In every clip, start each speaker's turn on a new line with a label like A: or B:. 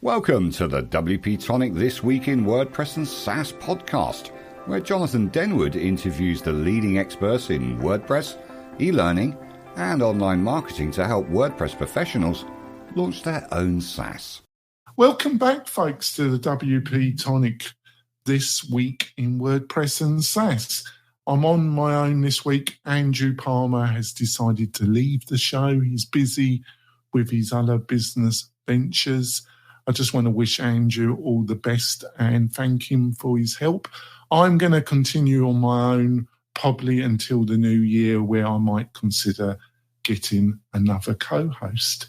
A: Welcome to the WP-Tonic This Week in WordPress and SaaS podcast, where Jonathan Denwood interviews the leading experts in WordPress, e-learning, and online marketing to help WordPress professionals launch their own SaaS.
B: Welcome back, folks, to the WP-Tonic This Week in WordPress and SaaS. I'm on my own this week. Andrew Palmer has decided to leave the show. He's busy with his other business ventures. I just want to wish Andrew all the best and thank him for his help. I'm going to continue on my own probably until the new year, where I might consider getting another co-host.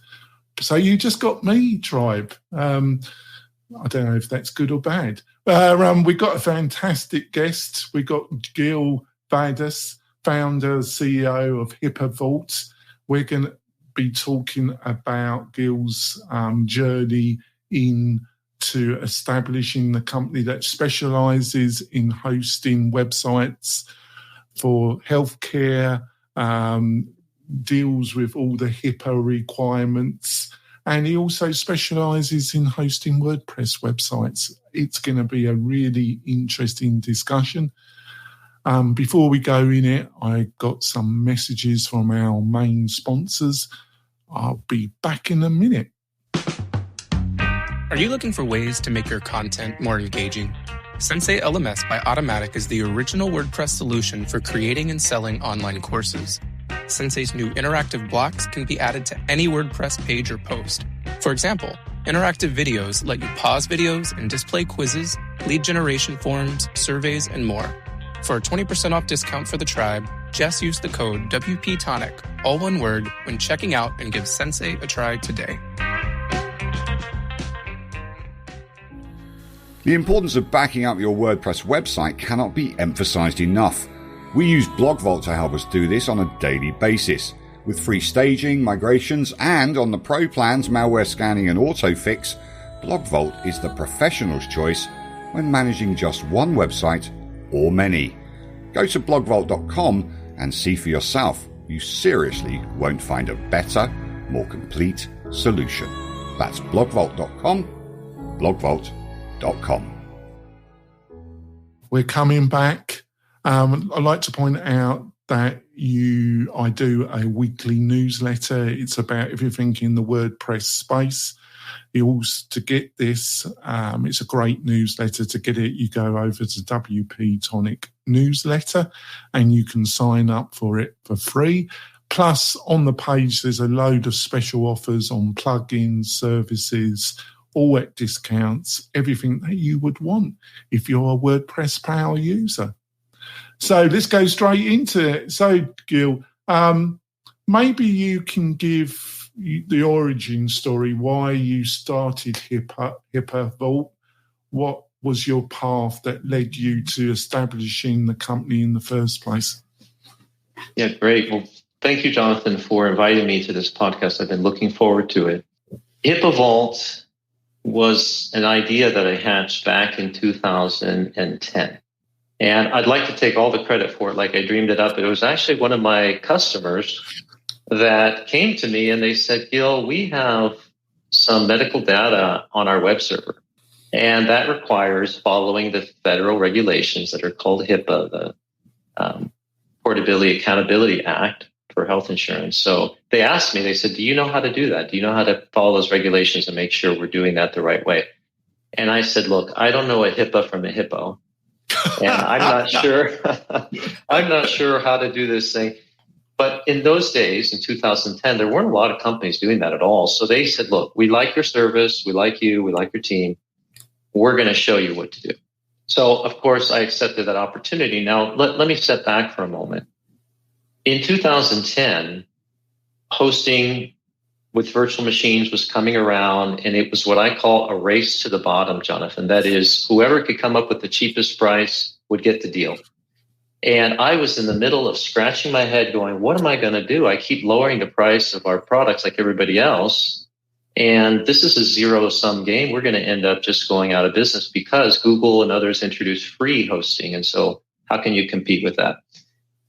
B: So you just got me, tribe. I don't know if that's good or bad. We've got a fantastic guest. We've got Gil Vidals, founder, CEO of HIPAA Vault. We're going to be talking about Gil's journey into establishing the company that specializes in hosting websites for healthcare, deals with all the HIPAA requirements, and he also specializes in hosting WordPress websites. It's going to be a really interesting discussion. Before we go in it, I got some messages from our main sponsors. I'll be back in a minute.
C: Are you looking for ways to make your content more engaging? Sensei LMS by Automatic is the original WordPress solution for creating and selling online courses. Sensei's new interactive blocks can be added to any WordPress page or post. For example, interactive videos let you pause videos and display quizzes, lead generation forms, surveys, and more. For a 20% off discount for the tribe, just use the code WP-Tonic, all one word, when checking out, and give Sensei a try today.
A: The importance of backing up your WordPress website cannot be emphasized enough. We use HIPAAVault to help us do this on a daily basis. With free staging, migrations, and on the Pro plans, malware scanning and autofix, HIPAAVault is the professional's choice when managing just one website or many. Go to blogvault.com and see for yourself. You seriously won't find a better, more complete solution. That's blogvault.com, blogvault.com.
B: We're coming back. I'd like to point out that I do a weekly newsletter. It's about everything in the WordPress space. To get this, it's a great newsletter. To get it, you go over to WP-Tonic newsletter and you can sign up for it for free. Plus, on the page, there's a load of special offers on plugins, services, all at discounts, everything that you would want if you're a WordPress power user. So let's go straight into it. So, Gil, maybe you can give the origin story, why you started HIPAA Vault. What was your path that led you to establishing the company in the first place?
D: Yeah, great. Well, thank you, Jonathan, for inviting me to this podcast. I've been looking forward to it. HIPAA Vault was an idea that I hatched back in 2010. And I'd like to take all the credit for it, like I dreamed it up. It was actually one of my customers that came to me and they said, Gil, we have some medical data on our web server. And that requires following the federal regulations that are called HIPAA, the Portability Accountability Act for health insurance. So they asked me, they said, do you know how to do that? Do you know how to follow those regulations and make sure we're doing that the right way? And I said, look, I don't know a HIPAA from a hippo. And I'm not sure how to do this thing. But in those days, in 2010, there weren't a lot of companies doing that at all. So they said, look, we like your service. We like you. We like your team. We're going to show you what to do. So, of course, I accepted that opportunity. Now, let me step back for a moment. In 2010, hosting with virtual machines was coming around, and it was what I call a race to the bottom, Jonathan. That is, whoever could come up with the cheapest price would get the deal. And I was in the middle of scratching my head going, what am I going to do? I keep lowering the price of our products like everybody else. And this is a zero-sum game. We're going to end up just going out of business because Google and others introduced free hosting. And so how can you compete with that?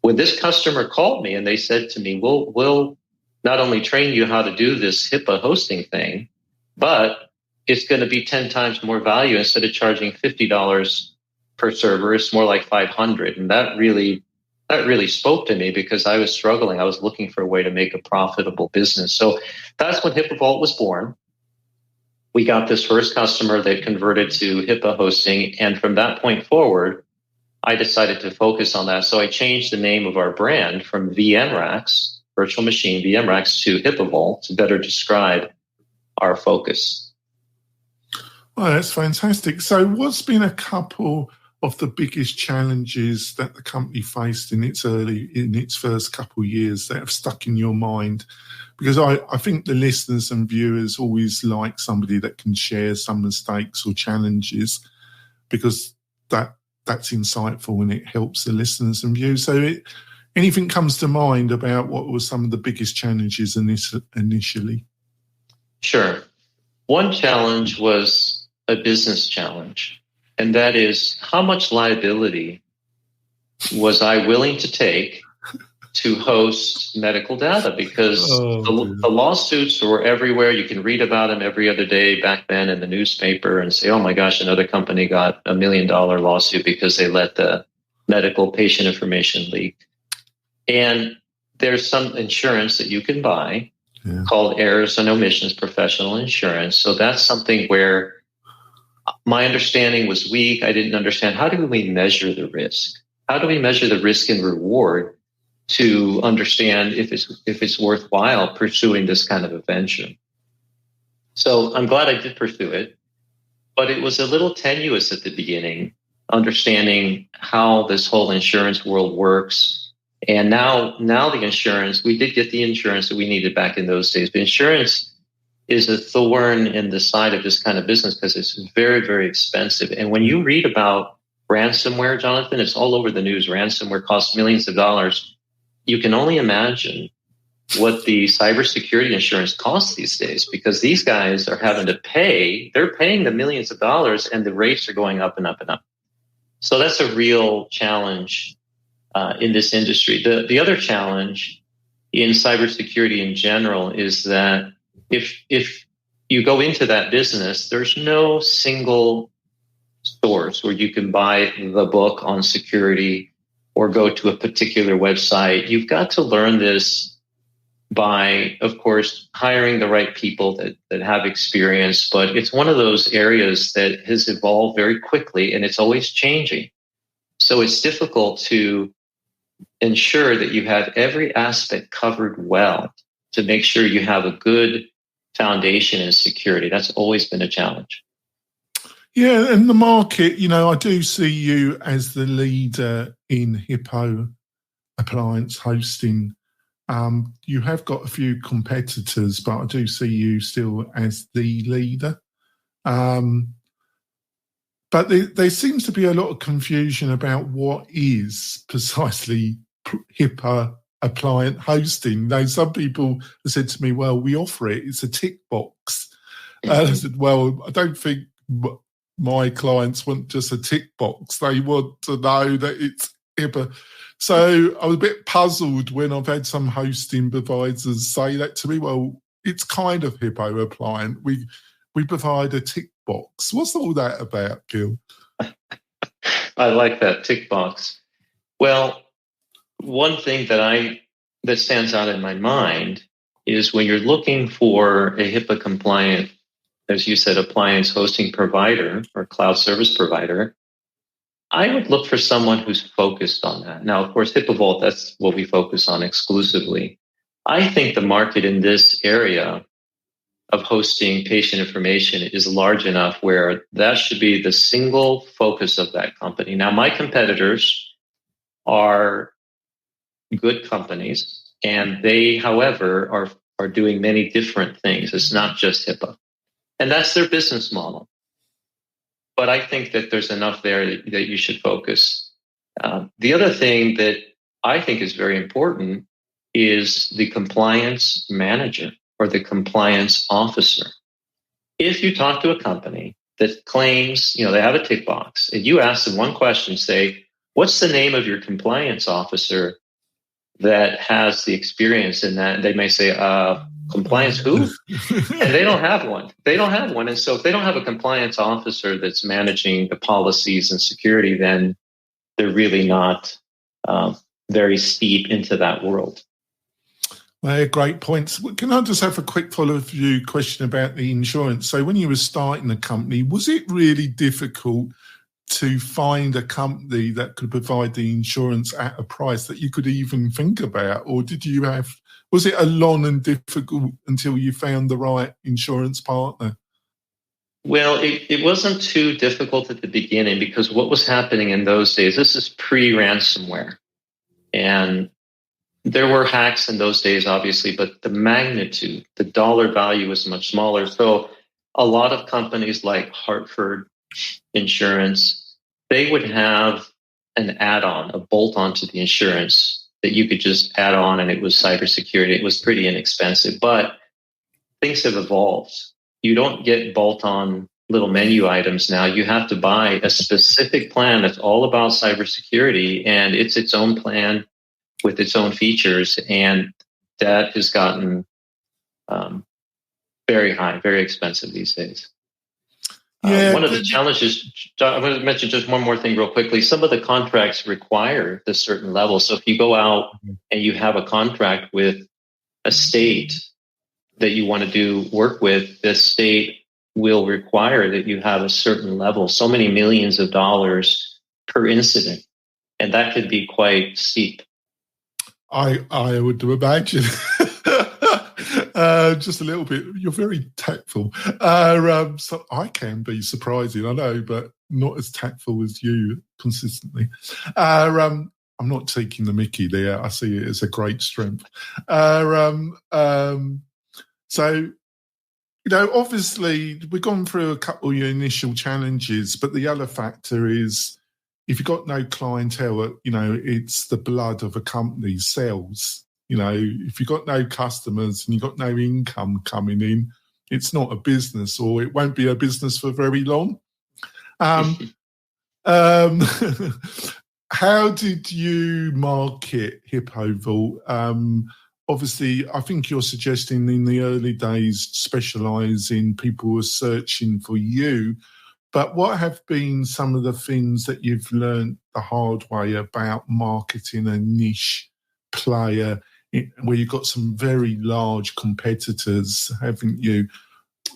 D: When this customer called me and they said to me, we'll not only train you how to do this HIPAA hosting thing, but it's going to be 10 times more value. Instead of charging $50 per server, it's more like 500. And that really spoke to me because I was struggling. I was looking for a way to make a profitable business. So that's when HIPAAVault was born. We got this first customer that converted to HIPAA hosting. And from that point forward, I decided to focus on that. So I changed the name of our brand from VMracks, virtual machine VMracks, to HIPAAVault to better describe our focus.
B: Well, that's fantastic. So what's been a couple of the biggest challenges that the company faced in its first couple of years that have stuck in your mind? Because I think the listeners and viewers always like somebody that can share some mistakes or challenges, because that's insightful and it helps the listeners and viewers. So anything comes to mind about what were some of the biggest challenges initially?
D: Sure. One challenge was a business challenge, and that is how much liability was I willing to take to host medical data, because the lawsuits were everywhere. You can read about them every other day back then in the newspaper and say, oh my gosh, another company got $1 million lawsuit because they let the medical patient information leak. And there's some insurance that you can buy called errors and omissions professional insurance. So that's something where my understanding was weak. I didn't understand, how do we measure the risk? How do we measure the risk and reward to understand if it's worthwhile pursuing this kind of a venture? So I'm glad I did pursue it, but it was a little tenuous at the beginning, understanding how this whole insurance world works. And now the insurance, we did get the insurance that we needed back in those days, but insurance is a thorn in the side of this kind of business because it's very, very expensive. And when you read about ransomware, Jonathan, it's all over the news. Ransomware costs millions of dollars. You can only imagine what the cybersecurity insurance costs these days, because these guys are having to pay. They're paying the millions of dollars, and the rates are going up and up and up. So that's a real challenge in this industry. The other challenge in cybersecurity in general is that if you go into that business, there's no single source where you can buy the book on security or go to a particular website. You've got to learn this by, of course, hiring the right people that have experience. But it's one of those areas that has evolved very quickly, and it's always changing. So it's difficult to ensure that you have every aspect covered well to make sure you have a good foundation in security. That's always been a challenge.
B: Yeah, and the market, I do see you as the leader in HIPAA appliance hosting. You have got a few competitors, but I do see you still as the leader. But there seems to be a lot of confusion about what is precisely HIPAA appliance hosting. Now, some people have said to me, well, we offer it. It's a tick box. I said, well, I don't think my clients want just a tick box. They want to know that it's HIPAA. So I was a bit puzzled when I've had some hosting providers say that to me. Well, it's kind of HIPAA appliant. We provide a tick box. What's all that about, Gil?
D: I like that tick box. Well, one thing that stands out in my mind is when you're looking for a HIPAA compliant, as you said, appliance hosting provider or cloud service provider, I would look for someone who's focused on that. Now, of course, HIPAAVault, that's what we focus on exclusively. I think the market in this area of hosting patient information is large enough where that should be the single focus of that company. Now, my competitors are good companies, and they, however, are doing many different things. It's not just HIPAA. And that's their business model. But I think that there's enough there that you should focus. The other thing that I think is very important is the compliance manager or the compliance officer. If you talk to a company that claims, they have a tick box, and you ask them one question, say, what's the name of your compliance officer that has the experience in that? They may say, Compliance who? And they don't have one. And so if they don't have a compliance officer that's managing the policies and security, then they're really not very steep into that world.
B: Well, great points. Can I just have a quick follow-up question about the insurance? So when you were starting the company, was it really difficult to find a company that could provide the insurance at a price that you could even think about? Or was it a long and difficult until you found the right insurance partner?
D: Well, it wasn't too difficult at the beginning, because what was happening in those days, this is pre-ransomware. And there were hacks in those days, obviously, but the magnitude, the dollar value was much smaller. So a lot of companies like Hartford Insurance, they would have an add-on, a bolt-on to the insurance that you could just add on, and it was cybersecurity. It was pretty inexpensive, but things have evolved. You don't get bolt-on little menu items now. You have to buy a specific plan that's all about cybersecurity, and it's its own plan with its own features, and that has gotten very high, very expensive these days. One of the challenges, I'm going to mention just one more thing real quickly. Some of the contracts require this certain level. So if you go out and you have a contract with a state that you want to do work with, the state will require that you have a certain level, so many millions of dollars per incident. And that could be quite steep.
B: I would imagine. Just a little bit. You're very tactful. So I can be surprising, I know, but not as tactful as you consistently. I'm not taking the mickey there. I see it as a great strength. So, obviously we've gone through a couple of your initial challenges, but the other factor is if you've got no clientele, it's the blood of a company sells. If you've got no customers and you've got no income coming in, it's not a business, or it won't be a business for very long. How did you market HIPAAVault? Obviously, I think you're suggesting in the early days, specialise in people who are searching for you. But what have been some of the things that you've learned the hard way about marketing a niche player where you've got some very large competitors, haven't you?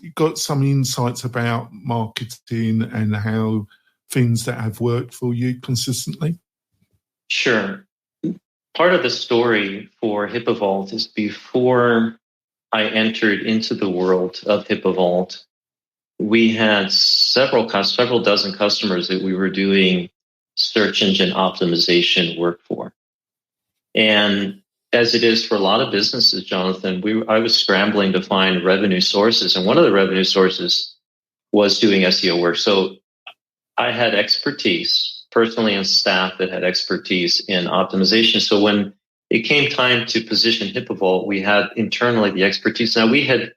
B: You've got some insights about marketing and how things that have worked for you consistently?
D: Sure. Part of the story for HIPAAVault is before I entered into the world of HIPAAVault, we had several dozen customers that we were doing search engine optimization work for. And as it is for a lot of businesses, Jonathan, I was scrambling to find revenue sources. And one of the revenue sources was doing SEO work. So I had expertise personally and staff that had expertise in optimization. So when it came time to position HIPAAVault, we had internally the expertise. Now we had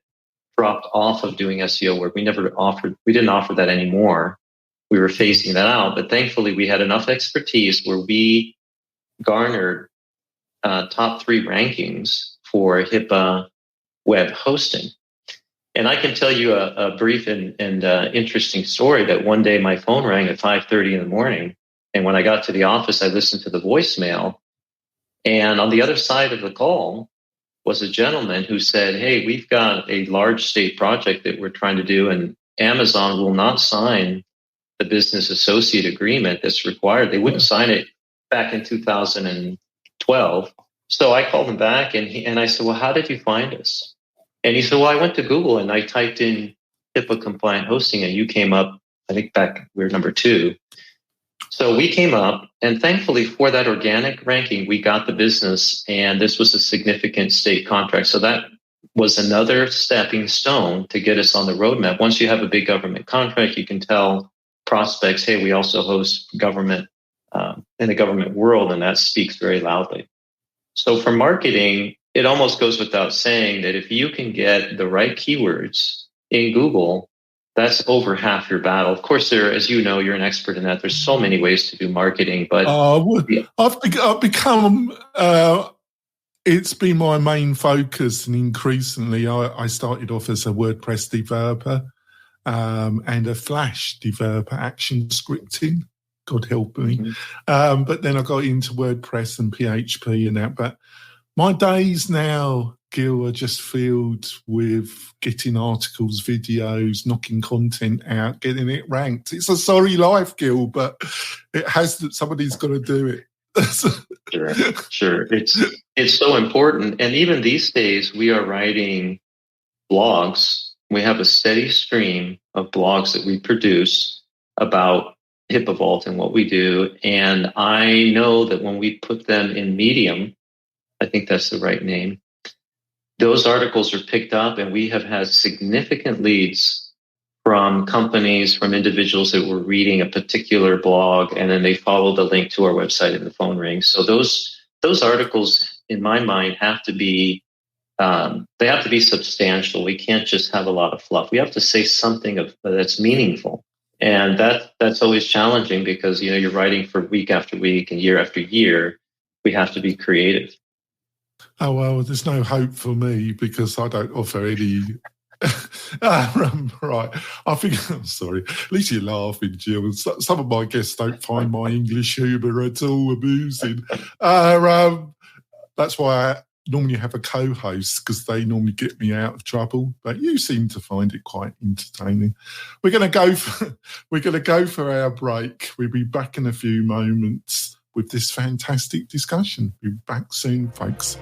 D: dropped off of doing SEO work. We didn't offer that anymore. We were phasing that out, but thankfully we had enough expertise where we garnered top 3 rankings for HIPAA web hosting. And I can tell you a brief and interesting story that one day my phone rang at 5:30 in the morning. And when I got to the office, I listened to the voicemail. And on the other side of the call was a gentleman who said, "Hey, we've got a large state project that we're trying to do, and Amazon will not sign the business associate agreement that's required. They wouldn't sign it back in 2012. So I called him back and I said, "Well, how did you find us?" And he said, "Well, I went to Google and I typed in HIPAA compliant hosting and you came up, I think back we were number 2. So we came up, and thankfully for that organic ranking, we got the business, and this was a significant state contract. So that was another stepping stone to get us on the roadmap. Once you have a big government contract, you can tell prospects, hey, we also host government in the government world, and that speaks very loudly. So for marketing, it almost goes without saying that if you can get the right keywords in Google, that's over half your battle. Of course, as you know, you're an expert in that. There's so many ways to do marketing, but
B: I've become It's been my main focus, and increasingly I started off as a WordPress developer and a Flash developer, action scripting, God help me.
D: Mm-hmm.
B: But then I got into WordPress and PHP and that. But my days now, Gil, are just filled with getting articles, videos, knocking content out, getting it ranked. It's a sorry life, Gil, but it has that somebody's got to do it.
D: Sure. It's so important. And even these days, we are writing blogs. We have a steady stream of blogs that we produce about HIPAA Vault and what we do. And I know that when we put them in Medium, I think that's the right name, those articles are picked up, and we have had significant leads from companies, from individuals that were reading a particular blog, and then they follow the link to our website and the phone rings. So those articles, in my mind, have to be they have to be substantial. We can't just have a lot of fluff. We have to say something that's meaningful, and that's always challenging because you're writing for week after week and year after year. We have to be creative.
B: Oh, well, there's no hope for me because I don't offer any. Right. I think, I'm sorry, at least you're laughing, Jill. Some of my guests don't find my English humour at all amusing. That's why I normally have a co-host, because they normally get me out of trouble. But you seem to find it quite entertaining. We're going to go for our break. We'll be back in a few moments with this fantastic discussion. We'll be back soon, folks.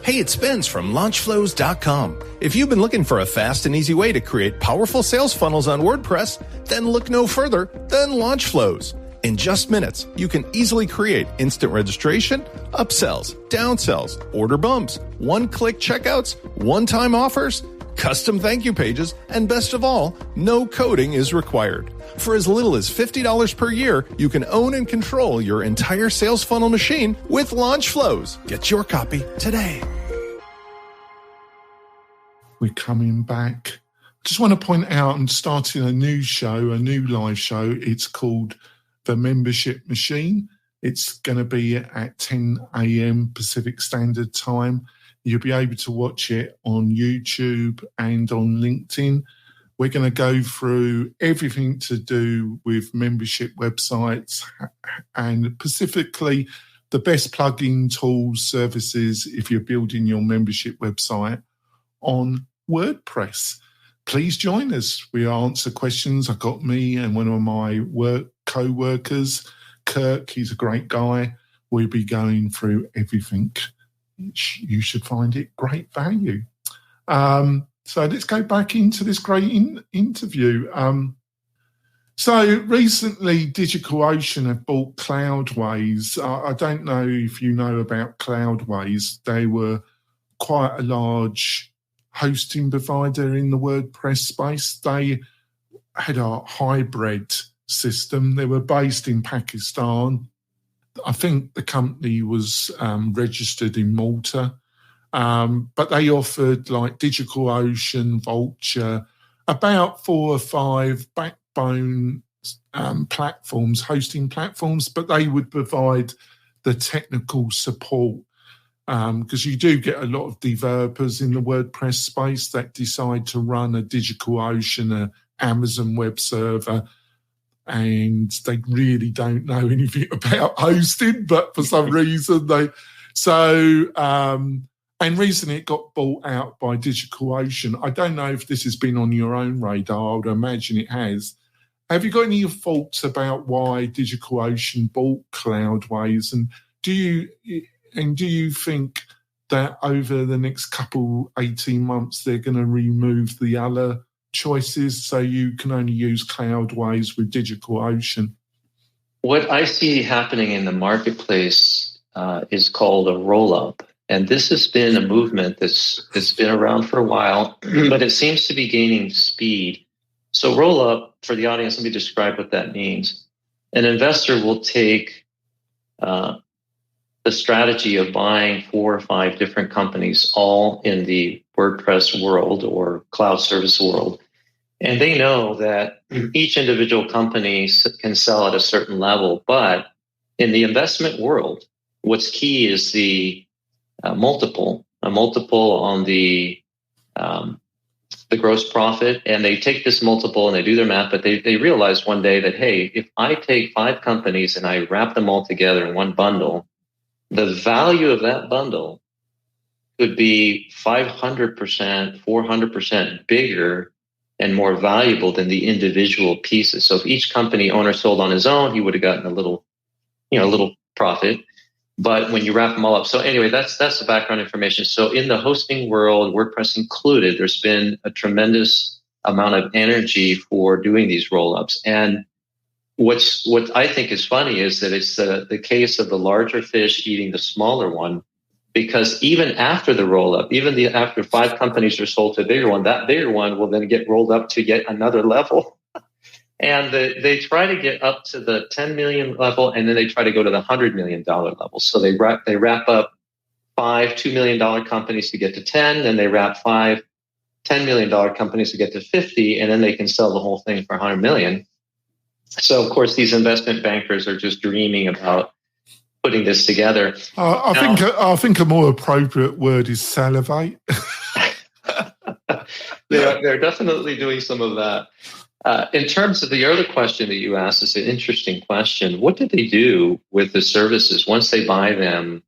E: Hey, it's Spence from LaunchFlows.com. If you've been looking for a fast and easy way to create powerful sales funnels on WordPress, then look no further than LaunchFlows. In just minutes, you can easily create instant registration, upsells, downsells, order bumps, one-click checkouts, one-time offers, custom thank you pages, and best of all, no coding is required. For as little as $50 per year, you can own and control your entire sales funnel machine with LaunchFlows. Get your copy today.
B: We're coming back. Just want to point out I'm starting a new live show. It's called The Membership Machine. It's going to be at 10 a.m. Pacific Standard Time. You'll be able to watch it on YouTube and on LinkedIn. We're going to go through everything to do with membership websites and specifically the best plugin tools, services, if you're building your membership website on WordPress. Please join us. We answer questions. I got me and one of my co-workers, Kirk, he's a great guy. We'll be going through everything. You should find it great value. So let's go back into this great interview. So recently, DigitalOcean have bought Cloudways. I don't know if you know about Cloudways. They were quite a large hosting provider in the WordPress space. They had a hybrid system. They were based in Pakistan. I think the company was registered in Malta. But they offered like DigitalOcean, Vulture, about 4 or 5 backbone platforms, hosting platforms, but they would provide the technical support because you do get a lot of developers in the WordPress space that decide to run a DigitalOcean, an Amazon web server, and they really don't know anything about hosting, but for some reason and recently it got bought out by DigitalOcean. I don't know if this has been on your own radar. I would imagine it has. Have you got any thoughts about why DigitalOcean bought Cloudways? And do you think that over the next 18 months they're going to remove the other choices so you can only use Cloudways with DigitalOcean?
D: What I see happening in the marketplace is called a roll-up. And this has been a movement that's been around for a while, but it seems to be gaining speed. So roll-up, for the audience, let me describe what that means. An investor will take the strategy of buying 4 or 5 different companies, all in the WordPress world or cloud service world. And they know that each individual company can sell at a certain level, but in the investment world, what's key is the multiple, a multiple on the gross profit. And they take this multiple and they do their math, but they realize one day that, hey, if I take 5 companies and I wrap them all together in one bundle, the value of that bundle could be 500%, 400% bigger and more valuable than the individual pieces. So if each company owner sold on his own, he would have gotten a little profit. But when you wrap them all up, so anyway, that's the background information. So in the hosting world, WordPress included, there's been a tremendous amount of energy for doing these roll-ups. And what I think is funny is that it's the case of the larger fish eating the smaller one, because even after the roll-up, after 5 companies are sold to a bigger one, that bigger one will then get rolled up to yet another level. And they try to get up to the 10 million level, and then they try to go to the $100 million level. So they wrap up 5 $2 million companies to get to 10, then they wrap 5 $10 million companies to get to 50, and then they can sell the whole thing for $100 million. So, of course, these investment bankers are just dreaming about putting this together.
B: I think a more appropriate word is salivate.
D: They're definitely doing some of that. In terms of the other question that you asked, it's an interesting question. What do they do with the services once they buy them?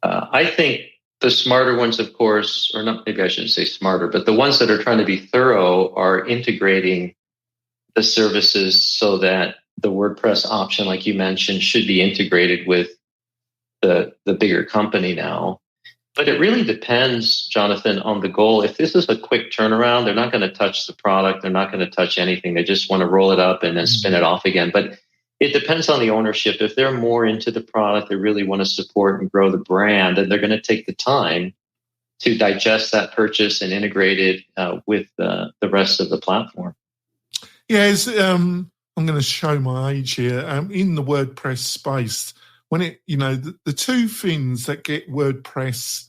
D: I think the smarter ones, of course, or not, maybe I shouldn't say smarter, but the ones that are trying to be thorough are integrating the services so that the WordPress option, like you mentioned, should be integrated with the bigger company now. But it really depends, Jonathan, on the goal. If this is a quick turnaround, they're not going to touch the product. They're not going to touch anything. They just want to roll it up and then spin it off again. But it depends on the ownership. If they're more into the product, they really want to support and grow the brand, and they're going to take the time to digest that purchase and integrate it with the rest of the platform.
B: Yes, I'm going to show my age here. In the WordPress space, when the 2 things that get WordPress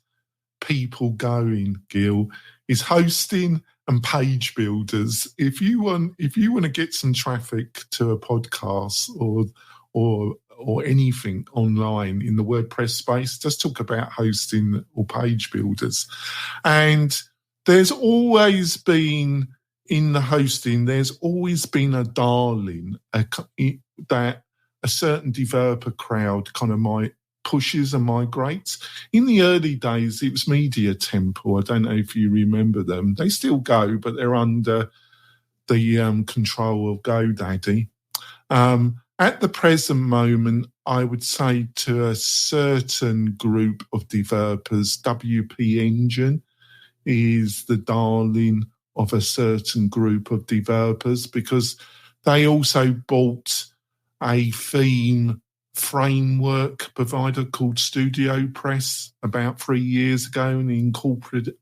B: people going, Gil, is hosting and page builders. If you want to get some traffic to a podcast or anything online in the WordPress space, just talk about hosting or page builders. And there's always been in the hosting, there's always been a darling that a certain developer crowd kind of pushes and migrates. In the early days, it was Media Temple. I don't know if you remember them. They still go, but they're under the control of GoDaddy. At the present moment, I would say to a certain group of developers, WP Engine is the darling of a certain group of developers, because they also bought a theme framework provider called Studio Press about 3 years ago and incorporated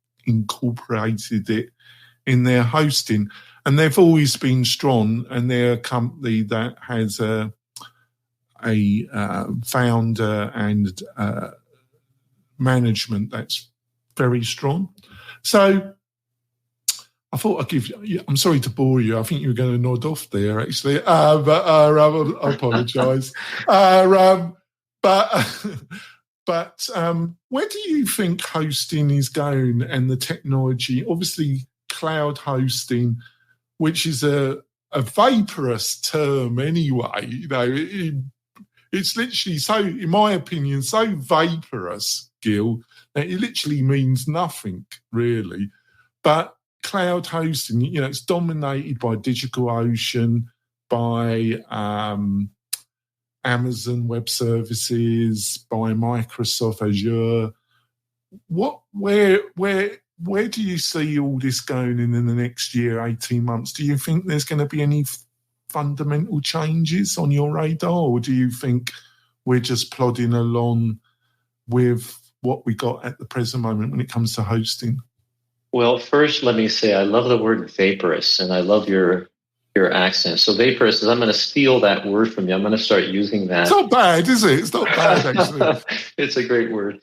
B: it in their hosting. And they've always been strong, and they're a company that has a founder and management that's very strong. So I thought I'd give you, I'm sorry to bore you. I think you were going to nod off there, actually. I apologise. But where do you think hosting is going and the technology? Obviously, cloud hosting, which is a vaporous term anyway. It's literally so, in my opinion, so vaporous, Gil, that it literally means nothing, really. But cloud hosting, it's dominated by DigitalOcean, by Amazon Web Services, by Microsoft Azure. Where do you see all this going in the next year, 18 months? Do you think there's going to be any fundamental changes on your radar, or do you think we're just plodding along with what we got at the present moment when it comes to hosting?
D: Well, first, let me say I love the word vaporous, and I love your accent. So vaporous, I'm going to steal that word from you. I'm going to start using that.
B: It's not bad, is it? It's not bad, actually.
D: It's a great word,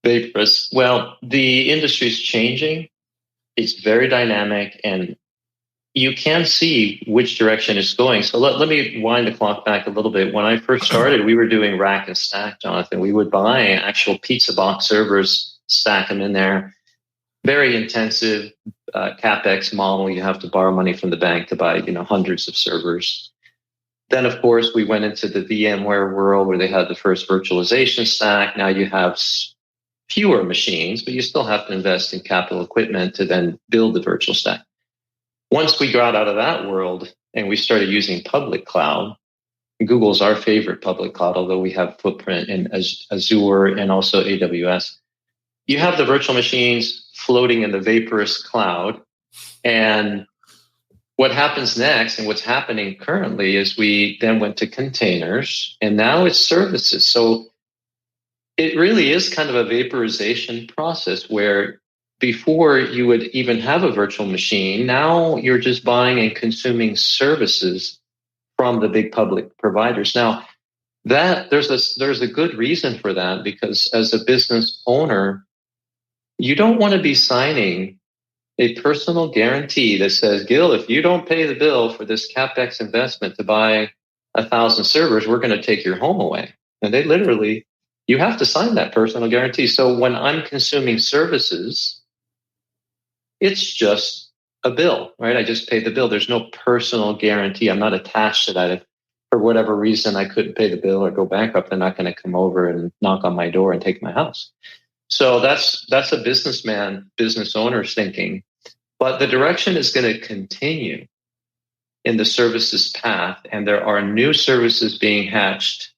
D: vaporous. Well, the industry is changing. It's very dynamic, and you can see which direction it's going. So let me wind the clock back a little bit. When I first started, we were doing rack and stack, Jonathan. We would buy actual pizza box servers, stack them in there. Very intensive CapEx model. You have to borrow money from the bank to buy, hundreds of servers. Then, of course, we went into the VMware world where they had the first virtualization stack. Now you have fewer machines, but you still have to invest in capital equipment to then build the virtual stack. Once we got out of that world and we started using public cloud, Google's our favorite public cloud, although we have footprint in Azure and also AWS. You have the virtual machines floating in the vaporous cloud. And what happens next and what's happening currently is we then went to containers and now it's services. So it really is kind of a vaporization process where before you would even have a virtual machine, now you're just buying and consuming services from the big public providers. Now, that there's a good reason for that, because as a business owner, you don't want to be signing a personal guarantee that says, Gil, if you don't pay the bill for this CapEx investment to buy 1,000 servers, we're going to take your home away. And they literally, you have to sign that personal guarantee. So when I'm consuming services, it's just a bill, right? I just pay the bill. There's no personal guarantee. I'm not attached to that. If for whatever reason I couldn't pay the bill or go bankrupt, they're not going to come over and knock on my door and take my house. So that's a business owner's thinking. But the direction is going to continue in the services path, and there are new services being hatched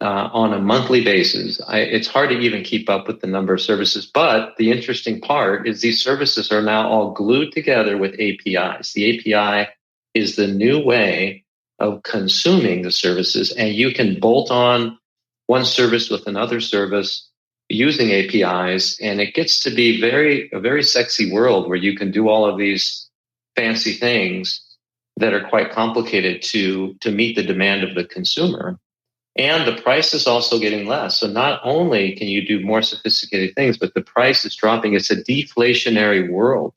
D: on a monthly basis. It's hard to even keep up with the number of services, but the interesting part is these services are now all glued together with APIs. The API is the new way of consuming the services, and you can bolt on one service with another service using APIs, and it gets to be a very sexy world where you can do all of these fancy things that are quite complicated to meet the demand of the consumer. And the price is also getting less. So not only can you do more sophisticated things, but the price is dropping. It's a deflationary world.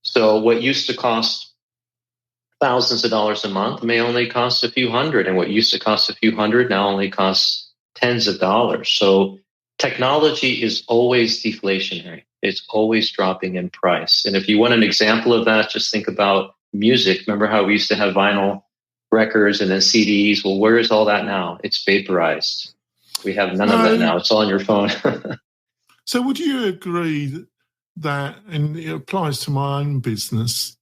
D: So what used to cost thousands of dollars a month may only cost a few hundred. And what used to cost a few hundred now only costs tens of dollars. So technology is always deflationary. It's always dropping in price. And if you want an example of that, just think about music. Remember how we used to have vinyl records and then CDs? Well, where is all that now? It's vaporized. We have none of that now. It's all on your phone.
B: So would you agree that, and it applies to my own business,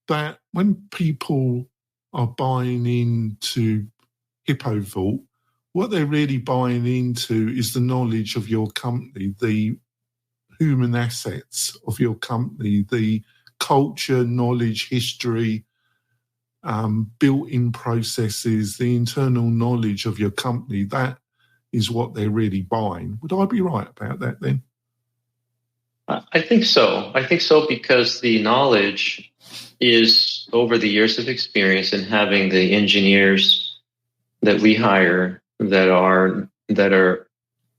B: that when people are buying into HIPAAVault, what they're really buying into is the knowledge of your company, the human assets of your company, the culture, knowledge, history, built-in processes, the internal knowledge of your company. That is what they're really buying. Would I be right about that then?
D: I think so. I think so, because the knowledge is over the years of experience and having the engineers that we hire that are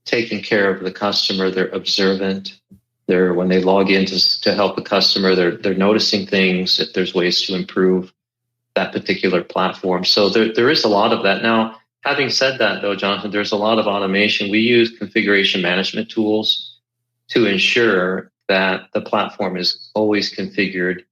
D: taking care of the customer. They're observant. When they log in to help the customer, they're noticing things, if there's ways to improve that particular platform. So there is a lot of that. Now, having said that, though, Jonathan, there's a lot of automation. We use configuration management tools to ensure that the platform is always configured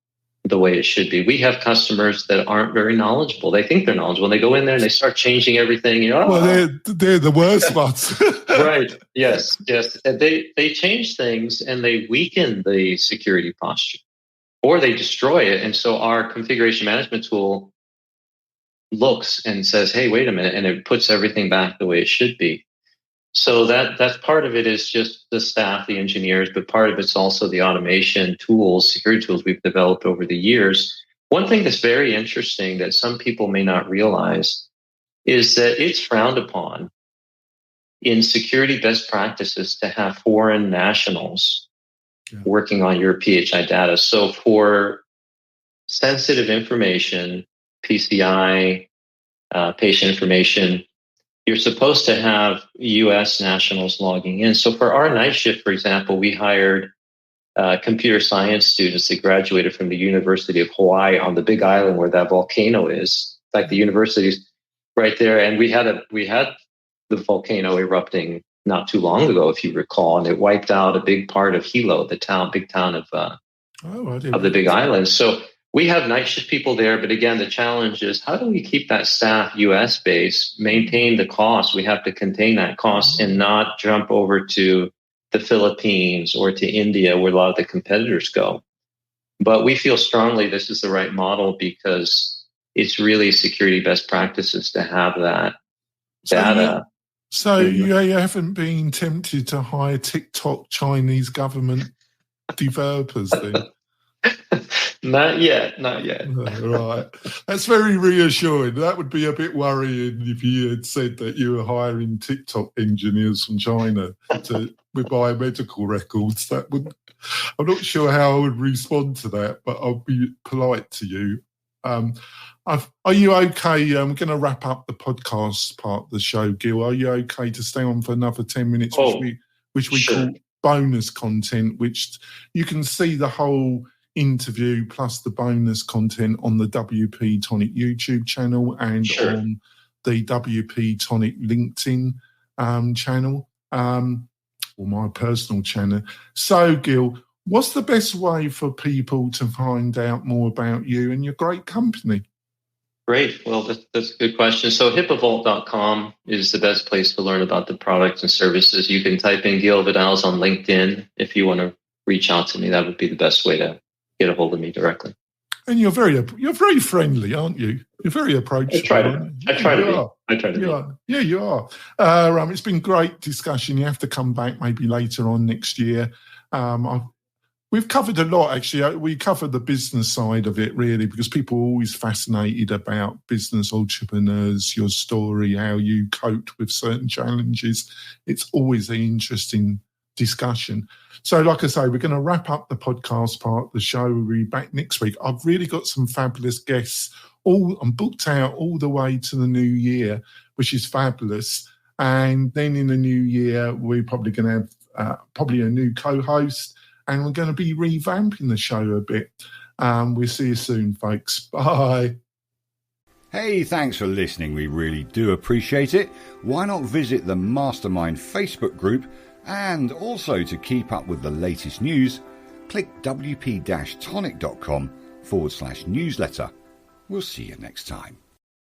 D: the way it should be. We have customers that aren't very knowledgeable. They think they're knowledgeable. And they go in there and they start changing everything.
B: Well, they're the worst ones.
D: Right. Yes. And they change things and they weaken the security posture, or they destroy it. And so our configuration management tool looks and says, hey, wait a minute, and it puts everything back the way it should be. So that's part of it is just the staff, the engineers, but part of it's also the automation tools, security tools we've developed over the years. One thing that's very interesting that some people may not realize is that it's frowned upon in security best practices to have foreign nationals working on your PHI data. So for sensitive information, PCI, patient information, you're supposed to have U.S. nationals logging in. So for our night shift, for example, we hired computer science students that graduated from the University of Hawaii on the Big Island where that volcano is. In fact, the university's right there, and we had the volcano erupting not too long ago, if you recall, and it wiped out a big part of Hilo, big town of the Big Island. So we have night shift people there, but again, the challenge is how do we keep that staff U.S. based, maintain the cost? We have to contain that cost and not jump over to the Philippines or to India, where a lot of the competitors go. But we feel strongly this is the right model because it's really security best practices to have that data.
B: So you haven't been tempted to hire TikTok Chinese government developers then?
D: Not yet.
B: Right. That's very reassuring. That would be a bit worrying if you had said that you were hiring TikTok engineers from China with biomedical records. I'm not sure how I would respond to that, but I'll be polite to you. Are you okay? I'm going to wrap up the podcast part of the show, Gil. Are you okay to stay on for another 10 minutes, which we
D: sure.
B: call bonus content, which you can see the whole interview plus the bonus content on the WP-Tonic YouTube channel and on the WP-Tonic LinkedIn channel, or my personal channel. So, Gil, what's the best way for people to find out more about you and your great company?
D: Great. Well, that's a good question. So HIPAAVault.com is the best place to learn about the products and services. You can type in Gil Vidals on LinkedIn if you want to reach out to me. That would be the best way to get a hold of me directly. And
B: you're very friendly, aren't you? You're very approachable.
D: I try to be.
B: Yeah, you are. It's been great discussion. You have to come back maybe later on next year. We've covered a lot, actually. We covered the business side of it, really, because people are always fascinated about business entrepreneurs, your story, how you coped with certain challenges. It's always an interesting discussion. So, like I say, we're going to wrap up the podcast part of the show. We'll be back next week. I've really got some fabulous guests. I'm booked out all the way to the new year, which is fabulous. And then in the new year, we're probably going to have probably a new co-host. And we're going to be revamping the show a bit. We'll see you soon, folks. Bye.
A: Hey, thanks for listening. We really do appreciate it. Why not visit the Mastermind Facebook group? And also to keep up with the latest news, click wp-tonic.com/newsletter. We'll see you next time.